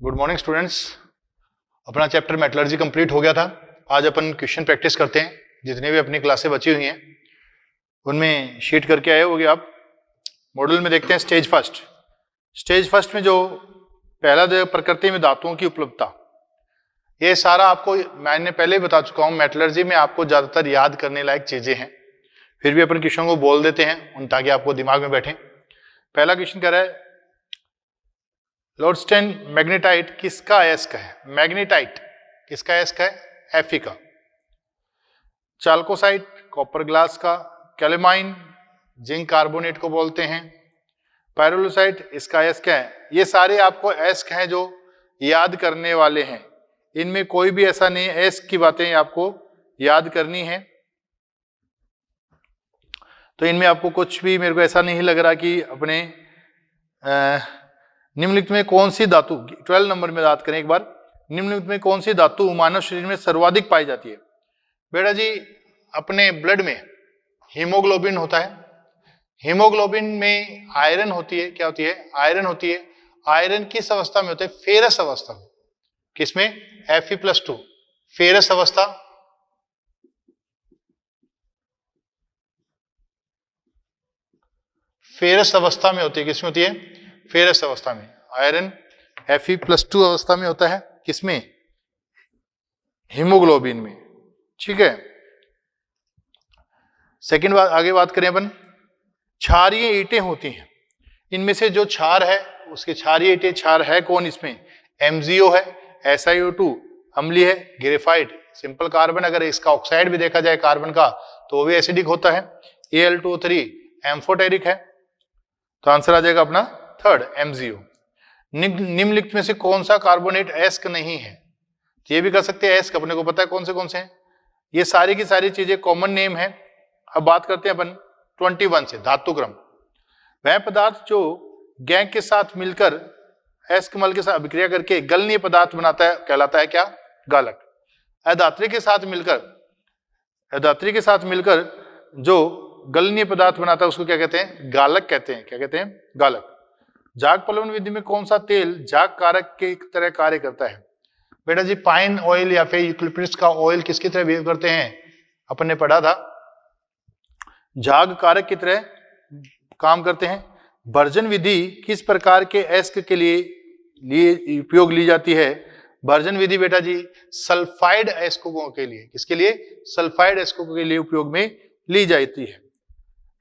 Good morning students. अपना chapter metallurgy complete हो गया था। आज अपन क्वेश्चन प्रैक्टिस करते हैं। जितने भी अपनी क्लासें बची हुई हैं उनमें शीट करके आए होगे आप। मॉड्यूल में देखते हैं स्टेज फर्स्ट। स्टेज फर्स्ट में जो पहला प्रकृति में धातुओं की उपलब्धता, ये सारा आपको मैंने पहले ही बता चुका हूँ। मेटलर्जी में आपको ज्यादातर याद करने लायक चीजें हैं, फिर भी अपन क्वेश्चन को बोल देते हैं ताकि आपको दिमाग में बैठे। पहला क्वेश्चन कह रहा है लोडस्टेन मैग्नेटाइट किसका अयस्क है? मैग्नेटाइट किसका अयस्क है? Fe का। चाल्कोसाइट कॉपर ग्लास का। कैलेमाइन जिंक कार्बोनेट को बोलते हैं। पायरोलुसाइट इसका अयस्क है। ये सारे आपको अयस्क हैं जो याद करने वाले हैं। इनमें कोई भी ऐसा नहीं अयस्क की बातें आपको याद करनी है, तो इनमें आपको कुछ भी मेरे को ऐसा नहीं लग रहा कि अपने निम्नलिखित में कौन सी धातु, 12 नंबर में बात करें एक बार, निम्नलिखित में कौन सी धातु मानव शरीर में सर्वाधिक पाई जाती है? बेटा जी, अपने ब्लड में हीमोग्लोबिन होता है। हीमोग्लोबिन में आयरन होती है। क्या होती है? आयरन होती है। आयरन किस अवस्था में होता है? फेरस अवस्था में। किसमें? Fe+2 फेरस अवस्था। फेरस अवस्था में होती है। किसमें होती है? फेरस अवस्था में। आयरन Fe+2 अवस्था में होता है। किसमें? हीमोग्लोबिन में। ठीक है। सेकंड बात, आगे बात करें अपन, क्षारीय ईंटें होती हैं। इनमें से जो क्षार है उसके क्षारीय ईंटें, क्षार है कौन इसमें? MgO है, SiO2 अम्लीय है, ग्रेफाइट सिंपल कार्बन, अगर इसका ऑक्साइड भी देखा जाए कार्बन का तो वो भी एसिडिक होता है। Al2O3 एम्फोटेरिक है। तो आंसर आ जाएगा अपना थर्ड MgO। निम्नलिखित में से कौन सा कार्बोनेट अयस्क नहीं है? ये भी कर सकते हैं अयस्क, अपने को पता है कौन से हैं। ये सारी की सारी चीजें कॉमन नेम है। अब बात करते हैं अपन 21 से, धातुक्रम। वह पदार्थ जो गैंग के साथ मिलकर अयस्क मल के साथ अभिक्रिया करके गलनीय पदार्थ बनाता है कहलाता है क्या? गालक। अधात्री के साथ मिलकर जो गलनीय पदार्थ बनाता है उसको क्या कहते हैं? गालक कहते हैं। क्या कहते हैं? गालक। जाग पलवन विधि में कौन सा तेल जाग कारक के तरह कार्य करता है? बेटा जी, पाइन ऑयल या फिर यूकलिप्टस का ऑयल किसकी तरह बिहेव करते हैं? अपन ने पढ़ा था, जाग कारक की तरह काम करते हैं। भर्जन विधि किस प्रकार के अयस्क के लिए उपयोग ली जाती है? भर्जन विधि बेटा जी सल्फाइड अयस्कों के लिए। किसके लिए? सल्फाइड अयस्कों के लिए उपयोग में ली जाती है।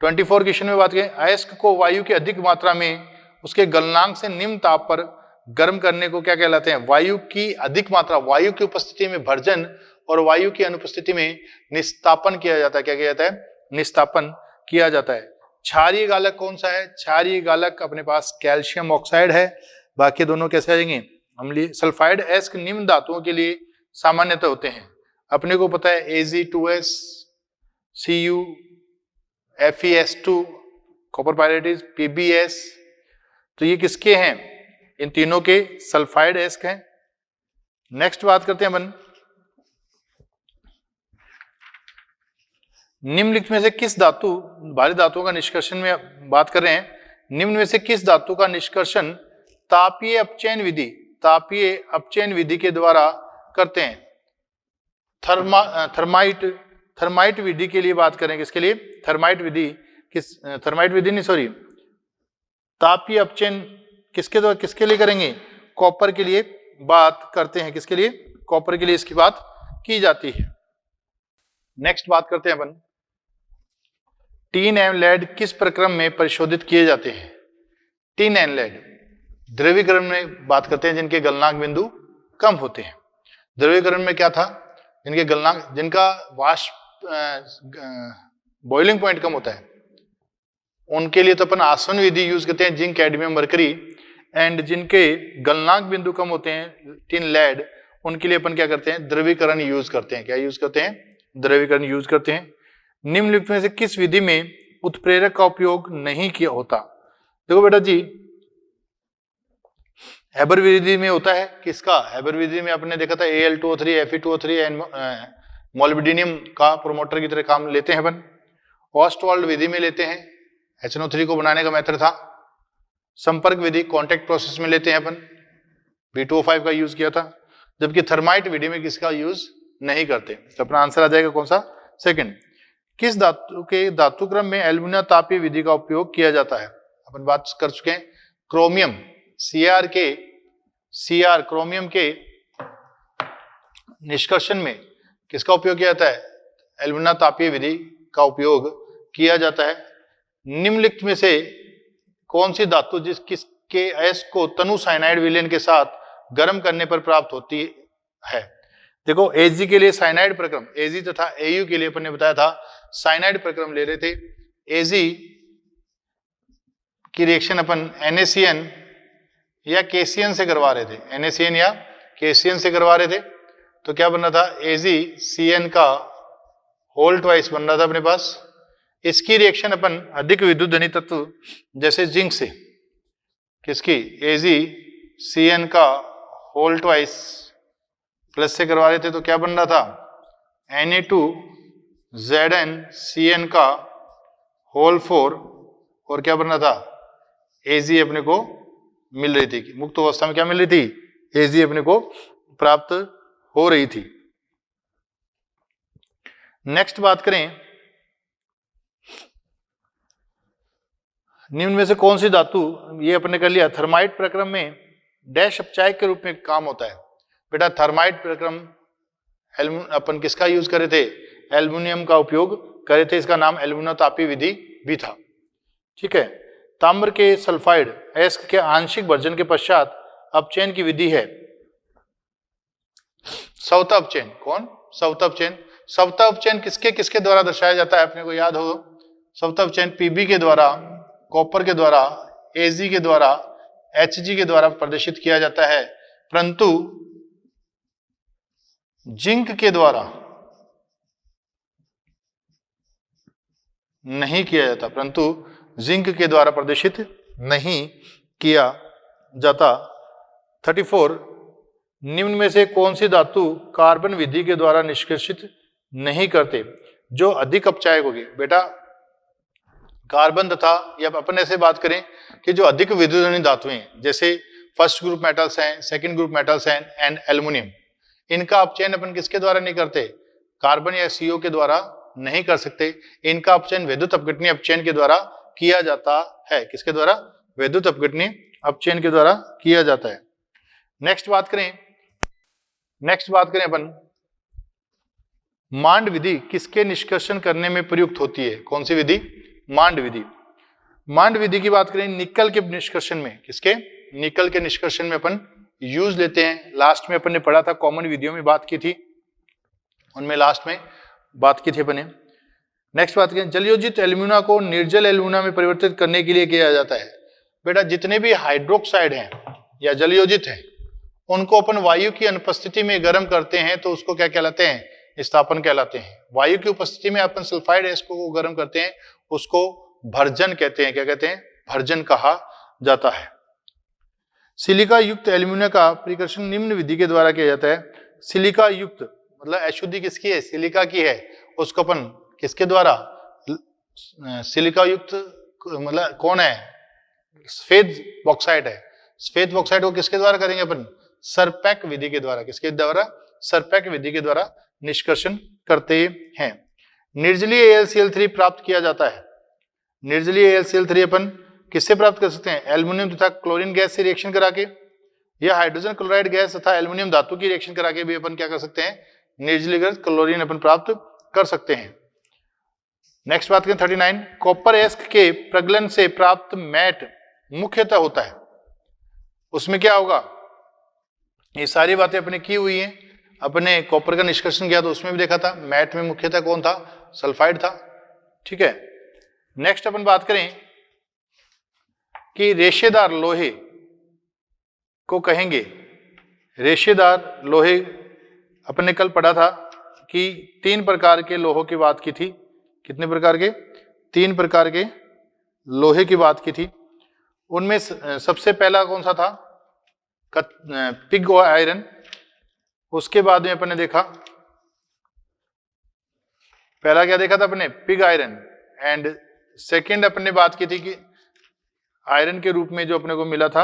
24 क्वेश्चन में बात करें, अयस्क को वायु की अधिक मात्रा में उसके गलनांक से निम्न ताप पर गर्म करने को क्या कहलाते हैं? वायु की अधिक मात्रा, वायु की उपस्थिति में भर्जन और वायु की अनुपस्थिति में निस्तापन किया जाता है। क्या किया जाता है? निस्तापन किया जाता है। क्षारीय गालक कौन सा है? क्षारीय गालक अपने पास कैल्शियम ऑक्साइड है। बाकी दोनों कैसे आ जाएंगे? अम्लीय। सल्फाइड अयस्क निम्न धातुओं के लिए सामान्यतः होते हैं। अपने को पता है Ag2S, Cu, FeS2, copper पायरेटिस, PbS। तो ये किसके हैं? इन तीनों के सल्फाइड अयस्क हैं। नेक्स्ट बात करते हैं अपन, निम्नलिखित में से किस धातु, भारी धातुओं का निष्कर्षण में बात कर रहे हैं, निम्न में से किस धातु का निष्कर्षण तापीय अपचयन विधि के द्वारा करते हैं? थर्माइट विधि के लिए बात करें। किसके लिए? तापीय अपचयन किसके लिए करेंगे? कॉपर के लिए बात करते हैं। किसके लिए? कॉपर के लिए इसकी बात की जाती है। नेक्स्ट बात करते हैं अपन, टीन एवं लेड किस प्रक्रम में परिशोधित किए जाते हैं? टीन एंड लेड द्रवीकरण में बात करते हैं जिनके गलनांक बिंदु कम होते हैं। द्रवीकरण में क्या था? जिनका वाष्प बॉइलिंग पॉइंट कम होता है उनके लिए तो अपन आसवन विधि यूज करते हैं, जिंक कैडमियम मरकरी। एंड जिनके गलनांक बिंदु कम होते हैं, टिन लेड, उनके लिए अपन क्या करते हैं? द्रवीकरण यूज करते हैं। क्या यूज करते हैं? द्रवीकरण यूज करते हैं। निम्नलिखित में से किस विधि में उत्प्रेरक का उपयोग नहीं किया होता? देखो बेटा जी, हैबर विधि में होता है। किसका? हैबर विधि में अपने देखा था Al2O3, Fe2O3 एंड मोलिब्डेनम का प्रोमोटर की तरह काम लेते हैं अपन। ऑस्टवाल्ड विधि में लेते हैं, HNO3 को बनाने का मेथड था। संपर्क विधि कॉन्टेक्ट प्रोसेस में लेते हैं अपन। B2O5 का यूज किया था, जबकि थर्माइट विधि में किसका यूज नहीं करते। तो अपना आंसर आ जाएगा कौन सा, सेकंड। किस धातु के धातु क्रम में एल्यूमिनियम तापीय विधि का उपयोग किया जाता है? अपन बात कर चुके हैं क्रोमियम, Cr क्रोमियम के निष्कर्षण में किसका उपयोग किया जाता है? एल्यूमिनियम तापीय विधि का उपयोग किया जाता है। निम्नलिखित में से कौन सी धातु किसके एस को तनु साइनाइड विलयन के साथ गर्म करने पर प्राप्त होती है? देखो Ag के लिए साइनाइड प्रक्रम, Ag तथा Au के लिए अपन ने बताया था साइनाइड प्रक्रम ले रहे थे। Ag की रिएक्शन अपन NaCN या KCN से करवा रहे थे, NaCN या KCN से करवा रहे थे। तो क्या बन रहा था? AgCN का होल ट्वाइस बन रहा था अपने पास। इसकी रिएक्शन अपन अधिक विद्युत धनी तत्व जैसे जिंक से, किसकी? AgCN का होल ट्वाइस प्लस से करवा रहे थे। तो क्या बन रहा था? Na2ZnCN का होल 4 और क्या बन रहा था? Ag अपने को मिल रही थी। मुक्त अवस्था में क्या मिल रही थी? Ag अपने को प्राप्त हो रही थी। नेक्स्ट बात करें, निम्न में से कौन सी धातु, ये अपने कर लिया, थर्माइट प्रक्रम में डैश अपचायक के रूप में काम होता है? बेटा थर्माइट प्रक्रम अपन किसका यूज करे थे? एल्युमिनियम का उपयोग करे थे। इसका नाम एल्युमिनियम तापीय विधि भी था। ठीक है। ताम्र के सल्फाइड अयस्क के आंशिक भर्जन के पश्चात अपचयन की विधि है सवता अपचयन। कौन? सवता अपचयन। सवता अपचयन किसके किसके द्वारा दर्शाया जाता है? अपने को याद हो, सवता अपचयन Pb के द्वारा, कॉपर के द्वारा, Ag के द्वारा, Hg के द्वारा प्रदर्शित किया जाता है, परंतु जिंक के द्वारा नहीं किया जाता, परंतु जिंक के द्वारा प्रदर्शित नहीं किया जाता। 34, निम्न में से कौन सी धातु कार्बन विधि के द्वारा निष्कर्षित नहीं करते जो अधिक अपचायक होगी? बेटा कार्बन तथा, या अपन ऐसे बात करें कि जो अधिक विद्युतधनी धातुएं हैं, जैसे फर्स्ट ग्रुप मेटल्स हैं, सेकंड ग्रुप मेटल्स हैं एंड एल्युमिनियम, इनका अपचयन अपन किसके द्वारा नहीं करते? कार्बन या CO के द्वारा नहीं कर सकते। इनका अपचयन विद्युत अपघटनीय अपचयन के द्वारा किया जाता है। किसके द्वारा? विद्युत अपघटनीय अपचयन के द्वारा किया जाता है। नेक्स्ट बात करें अपन, मांड विधि किसके निष्कर्षण करने में प्रयुक्त होती है? कौन सी विधि? मांड विधि। मांड विधि की बात करें निकल के निष्कर्षण में, किसके? निकल के निष्कर्षण में अपन यूज लेते हैं। लास्ट में अपन ने पढ़ा था, कॉमन विधियों में बात की थी, उनमें लास्ट में बात की थी अपन ने। नेक्स्ट बात करें, जलयोजित एल्यूमिना को निर्जल एल्यूमिना में परिवर्तित करने के लिए किया जाता है। बेटा जितने भी हाइड्रोक्साइड हैं या जलयोजित हैं, उनको अपन वायु की अनुपस्थिति में गर्म करते हैं तो उसको क्या कहलाते हैं? स्थापन कहलाते हैं। वायु की उपस्थिति में अपन सल्फाइड एस को गर्म करते हैं, उसको भर्जन कहते हैं। क्या कहते हैं? भर्जन कहा जाता है। सिलिका युक्त एल्यूमिना का परिकर्षण निम्न विधि के द्वारा किया जाता है। सिलिका युक्त मतलब अशुद्धि किसकी है? सिलिका की है। उसको अपन किसके द्वारा? सिलिका युक्त मतलब कौन है? सफेद बॉक्साइड है। सफेद बॉक्साइड को किसके द्वारा करेंगे अपन? सरपैक विधि के द्वारा। किसके द्वारा? सरपैक विधि के द्वारा निष्कर्षण करते हैं। निर्जलीय AlCl3 प्राप्त किया जाता है। निर्जलीय AlCl3 अपन किससे प्राप्त कर सकते हैं? एल्युमिनियम तथा क्लोरीन गैस से रिएक्शन करा के, या हाइड्रोजन क्लोराइड गैस तथा एल्युमिनियम धातु की रिएक्शन करा के भी अपन क्या कर सकते हैं? निर्जलीकृत क्लोरीन अपन प्राप्त कर सकते हैं। नेक्स्ट बात करें 39, कॉपर एस्क के प्रगलन से प्राप्त मैट मुख्यतः होता है। उसमें क्या होगा? ये सारी बातें अपने की हुई हैं। अपने कॉपर का निष्कर्षण किया तो उसमें भी देखा था, मैट में मुख्यतः कौन था? सल्फाइड था। ठीक है। नेक्स्ट अपन बात करें कि रेशेदार लोहे को कहेंगे। रेशेदार लोहे अपन ने कल पढ़ा था कि 3 प्रकार के लोहों की बात की थी। कितने प्रकार के? 3 प्रकार के लोहे की बात की थी। उनमें सबसे पहला कौन सा था? Pig iron. उसके बाद में अपन ने देखा, पहला क्या देखा था अपने? Pig iron. एंड सेकंड अपन ने बात की थी कि आयरन के रूप में जो अपने को मिला था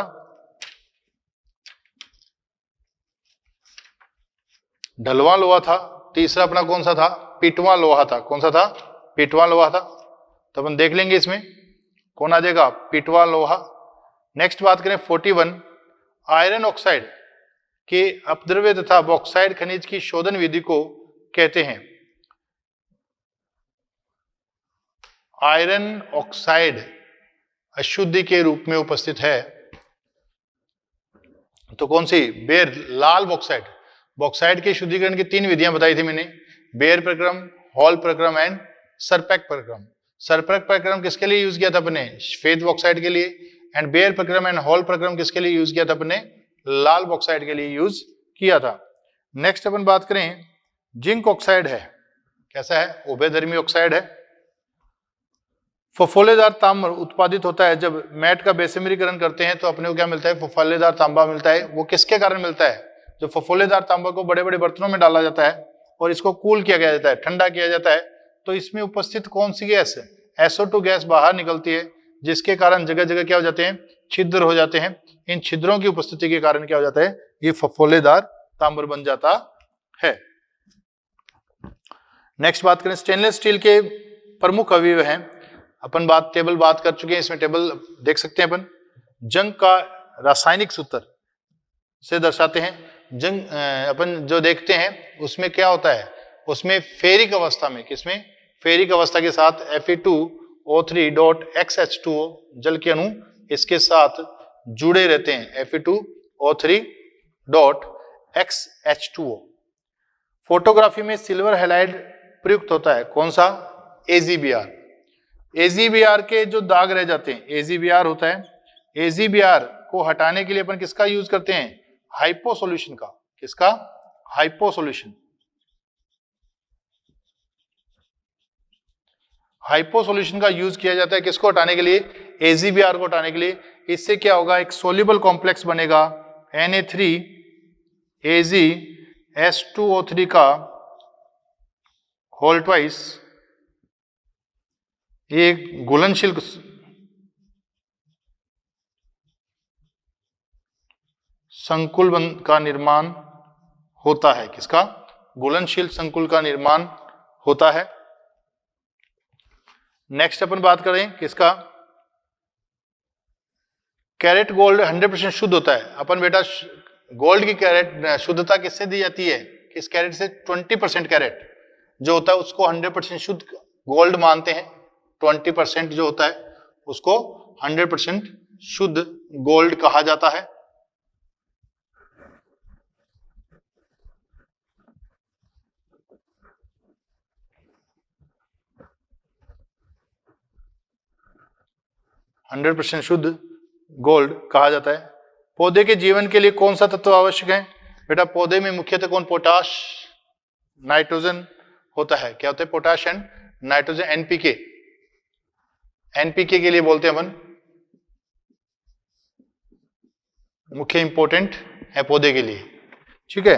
ढलवां लोहा था, तीसरा अपना कौन सा था, पिटवां लोहा था। कौन सा था, पिटवां लोहा था। तो अपन देख लेंगे इसमें कौन आ जाएगा, पिटवां लोहा। नेक्स्ट बात करें 41, आयरन ऑक्साइड के अपद्रव्य तथा बॉक्साइड खनिज की शोधन विधि को कहते हैं। आयरन ऑक्साइड अशुद्धि के रूप में उपस्थित है तो कौन सी, बेयर लाल बॉक्साइड। बॉक्साइड के शुद्धिकरण की 3 विधियां बताई थी मैंने, बेयर प्रक्रम, हॉल प्रक्रम एंड सरपेक प्रक्रम। सरपेक प्रक्रम किसके लिए यूज किया था अपने, श्वेत बॉक्साइड के लिए, एंड बेयर प्रक्रम एंड हॉल प्रक्रम किसके लिए यूज किया था अपने, लाल बॉक्साइड के लिए यूज किया था। नेक्स्ट अपन बात करें जिंक ऑक्साइड है, कैसा है, उभयधर्मी ऑक्साइड है। फफोलेदार ताम्र उत्पादित होता है जब मैट का बेसमरीकरण करते हैं तो अपने को क्या मिलता है, फफोलेदार तांबा मिलता है। वो किसके कारण मिलता है, जो फफोलेदार तांबा को बड़े बड़े बर्तनों में डाला जाता है और इसको कूल किया जाता है, ठंडा किया जाता है, तो इसमें उपस्थित कौन सी गैस है, SO2 गैस बाहर निकलती है, जिसके कारण जगह जगह क्या हो जाते हैं, छिद्र हो जाते हैं। इन छिद्रों की उपस्थिति के कारण क्या हो जाता है, ये फफोलेदार तांबर बन जाता है। नेक्स्ट बात करें स्टेनलेस स्टील के प्रमुख अवयव हैं। अपन टेबल बात कर चुके हैं, इसमें टेबल देख सकते हैं अपन। जंग का रासायनिक सूत्र से दर्शाते हैं। जंग अपन जो देखते हैं उसमें क्या होता है, उसमें फेरिक अवस्था में, किसमें, फेरिक अवस्था के साथ Fe2O3.XH2O जल के अणु इसके साथ जुड़े रहते हैं, Fe2O3.XH2O। फोटोग्राफी में सिल्वर हैलाइड प्रयुक्त होता है, कौन सा, AgBr। AgBr के जो दाग रह जाते हैं, AgBr होता है, AgBr को हटाने के लिए अपन किसका यूज करते हैं, हाइपो सॉल्यूशन का। किसका, हाइपो सॉल्यूशन। हाइपो सॉल्यूशन का यूज किया जाता है किसको हटाने के लिए, AgBr को हटाने के लिए। इससे क्या होगा, एक सोल्यूबल कॉम्प्लेक्स बनेगा Na3Ag(H2O3) का होल ट्वाइस। ये घुलनशील संकुल का निर्माण होता है, किसका, घुलनशील संकुल का निर्माण होता है। नेक्स्ट अपन बात करें किसका, कैरेट गोल्ड 100% शुद्ध होता है। अपन बेटा गोल्ड की कैरेट शुद्धता किससे दी जाती है, किस कैरेट से, 20% कैरेट जो होता है उसको 100% शुद्ध गोल्ड मानते हैं। 20% जो होता है उसको 100% शुद्ध गोल्ड कहा जाता है। शुद्ध गोल्ड कहा जाता है। पौधे के जीवन के लिए कौन सा तत्व आवश्यक है, बेटा पौधे में मुख्यतः कौन, पोटाश, नाइट्रोजन होता है। क्या होता है, potash and nitrogen, NPK। NPK के लिए बोलते हैं अपन, मुख्य इंपॉर्टेंट है पौधे के लिए, ठीक है।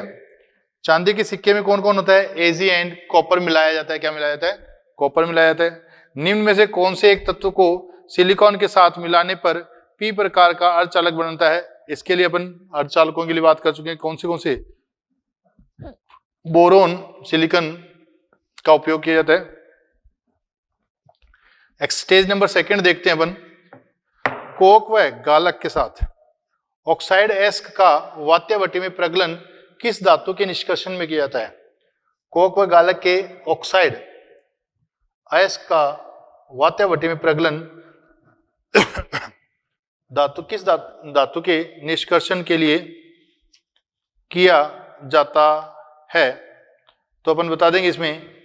चांदी के सिक्के में कौन कौन होता है, Ag एंड कॉपर मिलाया जाता है। क्या मिलाया जाता है, कॉपर मिलाया जाता है। निम्न में से कौन से एक तत्व को सिलिकॉन के साथ मिलाने पर P प्रकार का अर्धचालक बनता है। इसके लिए अपन अर्धचालकों के लिए बात कर चुके हैं, कौन से, बोरोन, सिलिकॉन का उपयोग किया जाता है। स्टेज नंबर 2 देखते हैं अपन। कोक व गालक के साथ ऑक्साइड एस्क का वात्यवटी में प्रगलन किस धातु के निष्कर्षण में किया जाता है। कोक व गालक के ऑक्साइड एस्क का वात्यवटी में प्रगलन धातु किस धातु के निष्कर्षण के लिए किया जाता है, तो अपन बता देंगे इसमें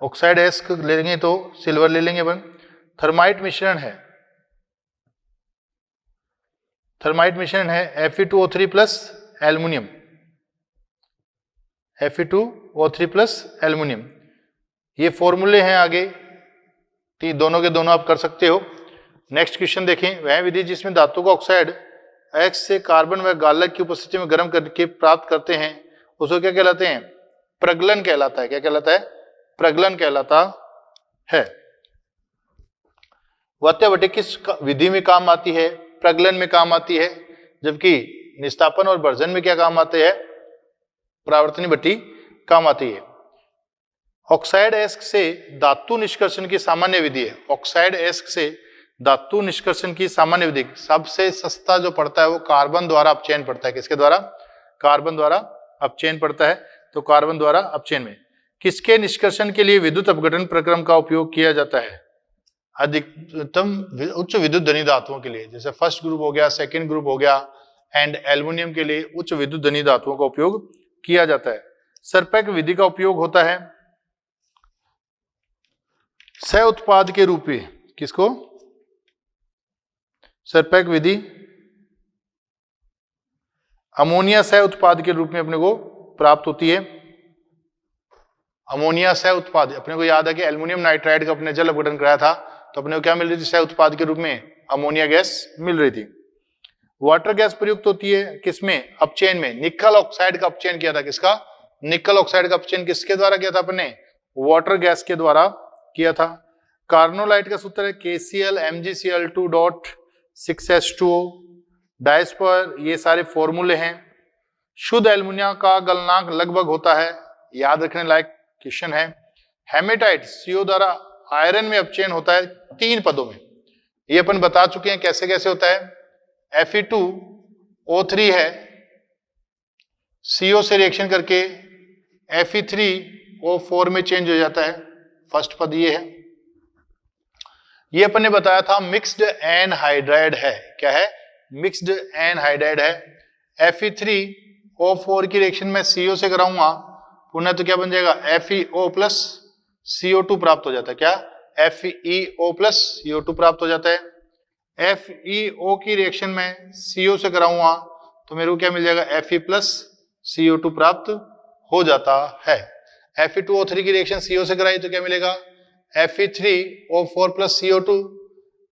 ऑक्साइड एस्क ले लेंगे तो सिल्वर ले लेंगे अपन। थर्माइट मिश्रण है, थर्माइट मिश्रण है Fe2O3 plus aluminium, Fe2O3 plus aluminium. ये फॉर्मूले हैं आगे, दोनों के दोनों आप कर सकते हो। नेक्स्ट क्वेश्चन देखें, वह विधि जिसमें धातु का ऑक्साइड X से कार्बन व गालक की उपस्थिति में गर्म करके प्राप्त करते हैं उसको क्या कहलाते हैं, प्रगलन कहलाता है। क्या कहलाता है, प्रगलन कहलाता है। वात्यवटी किस विधि में काम आती है, प्रगलन में काम आती है, जबकि निस्तापन और भर्जन में क्या काम आते हैं, परावर्तनीय भट्टी काम आती है। ऑक्साइड एस्क से धातु निष्कर्षण की सामान्य विधि है, ऑक्साइड एस्क से धातु निष्कर्षण की सामान्य विधि सबसे सस्ता जो पड़ता है वो कार्बन द्वारा अपचयन पड़ता है। किसके द्वारा, कार्बन द्वारा अपचयन पड़ता है। तो कार्बन द्वारा अपचयन में किसके निष्कर्षण के लिए विद्युत अपघटन प्रक्रम का उपयोग किया जाता है, अधिकतम उच्च विद्युत धनी धातुओं के लिए, जैसे फर्स्ट ग्रुप हो गया, सेकंड ग्रुप हो गया, एंड एल्युमिनियम के लिए उच्च विद्युत धनी धातुओं का उपयोग किया जाता है। सरपेक विधि का उपयोग होता है सह उत्पाद के रूप में, किसको, सरपेक विधि अमोनिया सह उत्पाद के रूप में अपने को प्राप्त होती है। अमोनिया सह उत्पाद, अपने को याद है कि एल्युमिनियम नाइट्राइड का अपने जल अपघटन कराया था, तो अपने को क्या मिल रही थी, सह उत्पाद के रूप में अमोनिया गैस मिल रही थी। वाटर गैस प्रयुक्त होती है किसमें, अपचयन में। निकल ऑक्साइड का अपचयन किया था, किसका, निकल ऑक्साइड का अपचयन किसके द्वारा किया था अपने, वाटर गैस के द्वारा किया था। कार्नोलाइट का सूत्र है KCl Mgcl2.6H2O। डाइस पर ये सारे फॉर्मूले हैं। शुद्ध एल्युमिनियम का गलनांक लगभग होता है, याद रखने लायक क्वेश्चन है। हेमेटाइट CO द्वारा आयरन में अपचयन होता है 3 पदों में, ये अपन बता चुके हैं कैसे कैसे होता है। Fe2O3 है, CO से रिएक्शन करके Fe3O4 में चेंज हो जाता है, फर्स्ट पद ये है। ये अपन ने बताया था मिक्स्ड एनहाइड्राइड है, क्या है, मिक्स्ड एनहाइड्राइड है। Fe3O4 की रिएक्शन में CO से कराऊंगा पुनः, तो क्या बन जाएगा, FeO प्लस CO2 प्राप्त हो जाता है, क्या, FeO प्लस CO2 प्राप्त हो जाता है। FeO की रिएक्शन में CO से कराऊंगा तो मेरे को क्या मिल जाएगा, Fe प्लस CO2 प्राप्त हो जाता है। Fe2O3 की रिएक्शन CO से कराई तो क्या मिलेगा, Fe3O4 प्लस CO2।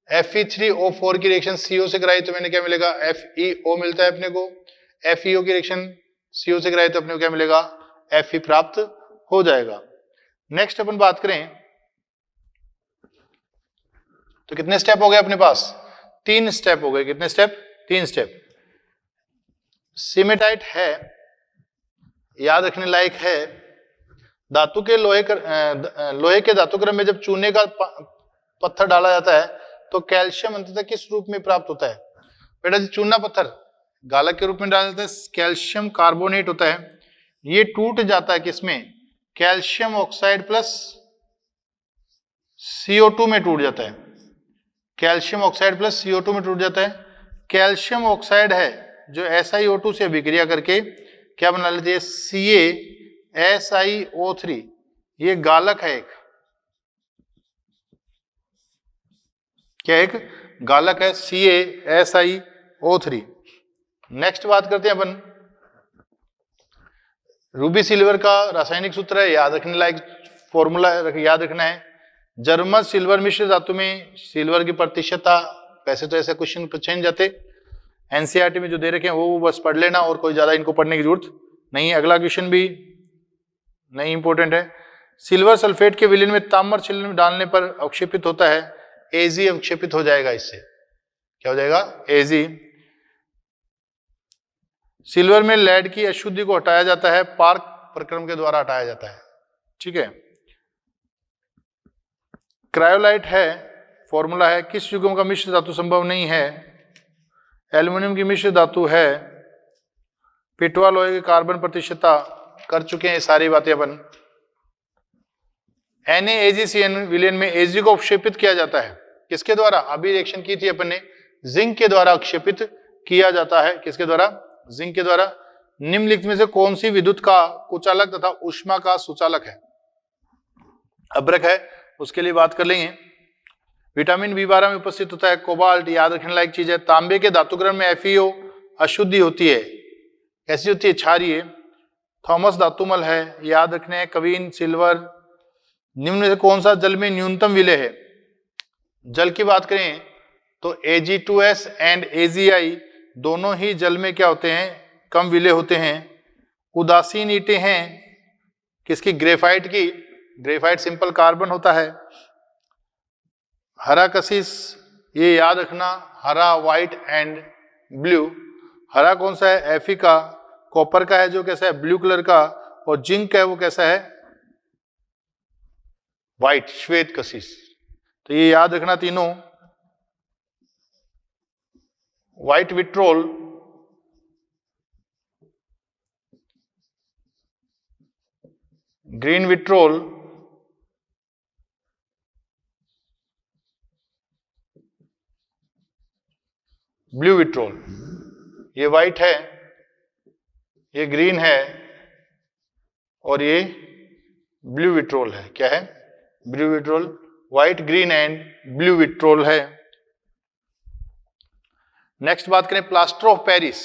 Fe3O4 की रिएक्शन CO से कराई तो मैंने क्या मिलेगा, FeO मिलता है अपने को। FeO की रिएक्शन CO से कराई तो अपने को क्या मिलेगा, Fe प्राप्त हो जाएगा। नेक्स्ट अपन बात करें तो कितने स्टेप हो गए अपने पास, 3 स्टेप हो गए। कितने स्टेप, 3 स्टेप। सीमेटाइट है, याद रखने लायक है, धातु के लोहे के धातुक्रम में जब चूने का पत्थर डाला जाता है तो कैल्शियम अंततः किस रूप में प्राप्त होता है, बेटा जी चूना पत्थर गालक के रूप में डाला जाता है, कैल्शियम कार्बोनेट होता है, ये टूट जाता है किसमें, कैल्शियम ऑक्साइड प्लस CO2 में टूट जाता है, कैल्शियम ऑक्साइड प्लस CO2 में टूट जाता है। कैल्शियम ऑक्साइड है जो SiO2 से अभिक्रिया करके क्या बना लेती है, CaSiO3, ये गालक है एक, क्या एक गालक है CaSiO3। नेक्स्ट बात करते हैं अपन, रूबी सिल्वर का रासायनिक सूत्र है, याद रखने लायक फॉर्मूला याद रखना है। जर्मन सिल्वर मिश्र धातु में सिल्वर की प्रतिशतता, वैसे तो ऐसे क्वेश्चन पूछे जाते, एनसीईआरटी में जो दे रखे हैं वो बस पढ़ लेना और कोई ज्यादा इनको पढ़ने की जरूरत नहीं। अगला क्वेश्चन भी नहीं इंपॉर्टेंट है। सिल्वर सल्फेट के विलयन में ताम्र छिलने में डालने पर अवक्षेपित होता है, एजी अवक्षेपित हो जाएगा, इससे क्या हो जाएगा, एजी। सिल्वर में लेड की अशुद्धि को हटाया जाता है, पार्क प्रक्रम के द्वारा हटाया जाता है, ठीक है। क्रायोलाइट है, फॉर्मूला है, किस युग्म का मिश्र धातु संभव नहीं है, एल्युमिनियम की मिश्र धातु है, पिटवा लोहे के कार्बन प्रतिशतता कर चुके हैं ये सारी बातें अपन। NaAgCN विलयन में Ag को अवक्षेपित किया जाता है, किसके द्वारा, अभी रिएक्शन की थी अपन ने, जिंक के द्वारा अवक्षेपित किया जाता है, किसके द्वारा, जिंक के द्वारा। निम्नलिखित में से कौन सी विद्युत का कुचालक तथा ऊष्मा का सुचालक है, अभ्रक है, उसके लिए बात कर लेंगे। विटामिन B12 में उपस्थित होता है कोबाल्ट, याद रखने लायक चीज है। तांबे के धातुकरण में FeO अशुद्धि होती है, कैसी होती है, क्षारीय। थॉमस धातुमल है, याद रखने हैं। कवीन सिल्वर। निम्न में से कौन सा जल में न्यूनतम विलय है, जल की बात करें तो Ag2S एंड AgI दोनों ही जल में क्या होते हैं, कम विलय होते हैं। उदासीन ईंटें हैं किसकी, ग्रेफाइट की, ग्रेफाइट सिंपल कार्बन होता है। हरा कशिश ये याद रखना, हरा, व्हाइट एंड ब्लू। हरा कौन सा है? Fe का। कॉपर का है जो कैसा है? ब्लू कलर का। और जिंक है वो कैसा है? व्हाइट, श्वेत कशिश। तो ये याद रखना तीनों। White vitriol, green vitriol, blue vitriol. ये व्हाइट है, ये ग्रीन है और ये ब्लू विट्रोल है। क्या है? Blue vitriol. White, green and blue vitriol है। नेक्स्ट बात करें, प्लास्टर ऑफ पेरिस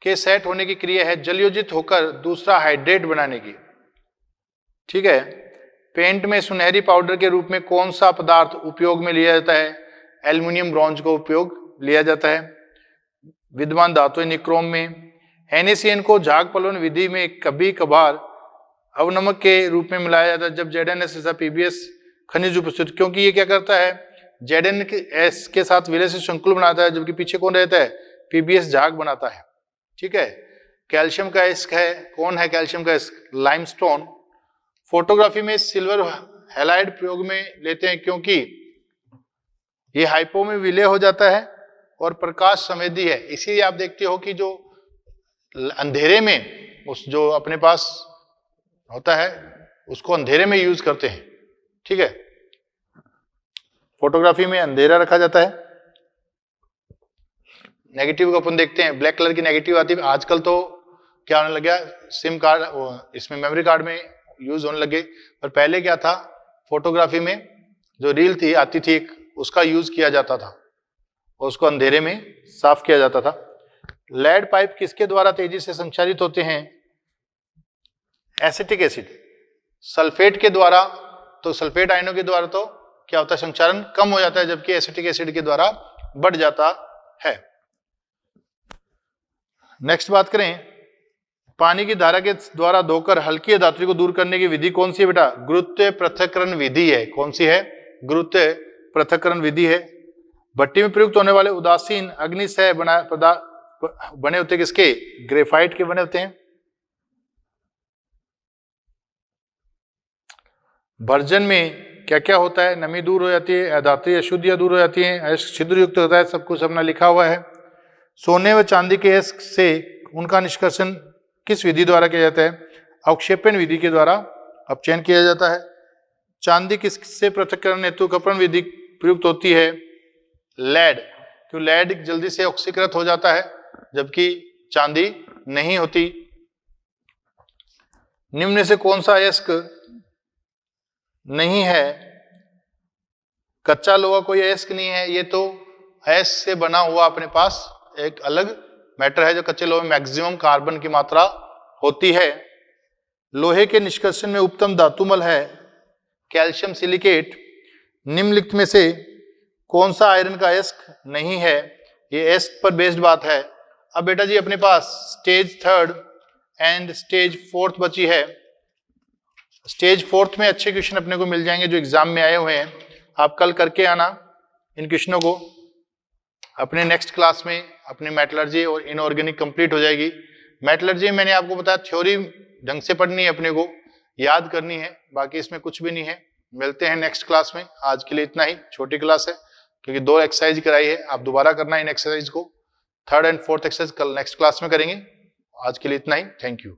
के सेट होने की क्रिया है जलयोजित होकर दूसरा हाइड्रेट बनाने की। ठीक है। पेंट में सुनहरी पाउडर के रूप में कौन सा पदार्थ उपयोग में लिया जाता है? एल्युमिनियम ब्रॉन्ज को उपयोग लिया जाता है। विद्यमान धातु निक्रोम में। NaCN को झाग पलवन विधि में कभी कभार अवनमक के रूप में मिलाया जाता है जब ZnS ऐसा PbS खनिज उपस्थित, क्योंकि ये क्या करता है? ZnS के साथ विलय से संकुल बनाता है, जबकि पीछे कौन रहता है? PbS झाग बनाता है। ठीक है। कैल्शियम का एस्क है, कौन है कैल्शियम का एस्क? लाइमस्टोन। फोटोग्राफी में सिल्वर हैलाइड प्रयोग में लेते हैं क्योंकि ये हाइपो में विलय हो जाता है और प्रकाश संवेदी है। इसीलिए आप देखते हो कि जो अंधेरे में उस जो अपने पास होता है उसको अंधेरे में यूज करते हैं। ठीक है। फोटोग्राफी में अंधेरा रखा जाता है। नेगेटिव को अपन देखते हैं, ब्लैक कलर की नेगेटिव आती है। आजकल तो क्या होने लग गया, सिम कार्ड इसमें मेमोरी कार्ड में यूज होने लगे, पर पहले क्या था? फोटोग्राफी में जो रील थी आती थी एक, उसका यूज किया जाता था और उसको अंधेरे में साफ किया जाता था। लेड पाइप किसके द्वारा तेजी से संचारित होते हैं? Acetic acid. सल्फेट के द्वारा, तो सल्फेट आयनों के द्वारा तो क्या होता है? संचारण कम हो जाता है, जबकि एसिटिक एसिड के द्वारा बढ़ जाता है। नेक्स्ट बात करें, पानी की धारा के द्वारा धोकर हल्की धातु को दूर करने की विधि कौन सी है बेटा? गुरुत्व पृथक्करण विधि है। कौन सी है? गुरुत्व पृथक्करण विधि है। भट्टी में प्रयुक्त होने वाले उदासीन अग्निशय बने होते किसके? ग्रेफाइट के बने होते हैं। भर्जन में क्या क्या होता है? नमी दूर हो जाती है, अधातु अशुद्धियां दूर हो जाती हैं, अयस्क छिद्र युक्त होता है, सब कुछ अपना लिखा हुआ है। सोने व चांदी के अयस्क से उनका निष्कर्षण किस विधि द्वारा किया जाता है? अवक्षेपण विधि के द्वारा अपचयन किया जाता है। चांदी किससे पृथक्करण हेतु कपन विधि प्रयुक्त होती है? लेड। क्यों? लेड जल्दी से ऑक्सीकृत हो जाता है जबकि चांदी नहीं होती। निम्न से कौन सा अयस्क नहीं है? कच्चा लोहा कोई अयस्क नहीं है, ये तो अयस्क से बना हुआ अपने पास एक अलग मैटर है। जो कच्चे लोहे में मैक्सिमम कार्बन की मात्रा होती है। लोहे के निष्कर्षण में उत्तम धातुमल है कैल्शियम सिलिकेट। निम्नलिखित में से कौन सा आयरन का अयस्क नहीं है? ये अयस्क पर बेस्ड बात है। अब बेटा जी अपने पास स्टेज 3 एंड स्टेज 4 बची है। स्टेज 4 में अच्छे क्वेश्चन अपने को मिल जाएंगे जो एग्जाम में आए हुए हैं। आप कल करके आना इन क्वेश्चनों को। अपने नेक्स्ट क्लास में अपनी मेटलर्जी और इनऑर्गेनिक कंप्लीट हो जाएगी। मेटलर्जी मैंने आपको बताया थ्योरी ढंग से पढ़नी है, अपने को याद करनी है, बाकी इसमें कुछ भी नहीं है। मिलते हैं नेक्स्ट क्लास में। आज के लिए इतना ही, छोटी क्लास है क्योंकि 2 एक्सरसाइज कराई है। आप दोबारा करना इन एक्सरसाइज को। 3rd एंड 4th एक्सरसाइज कल नेक्स्ट क्लास में करेंगे। आज के लिए इतना ही। Thank you.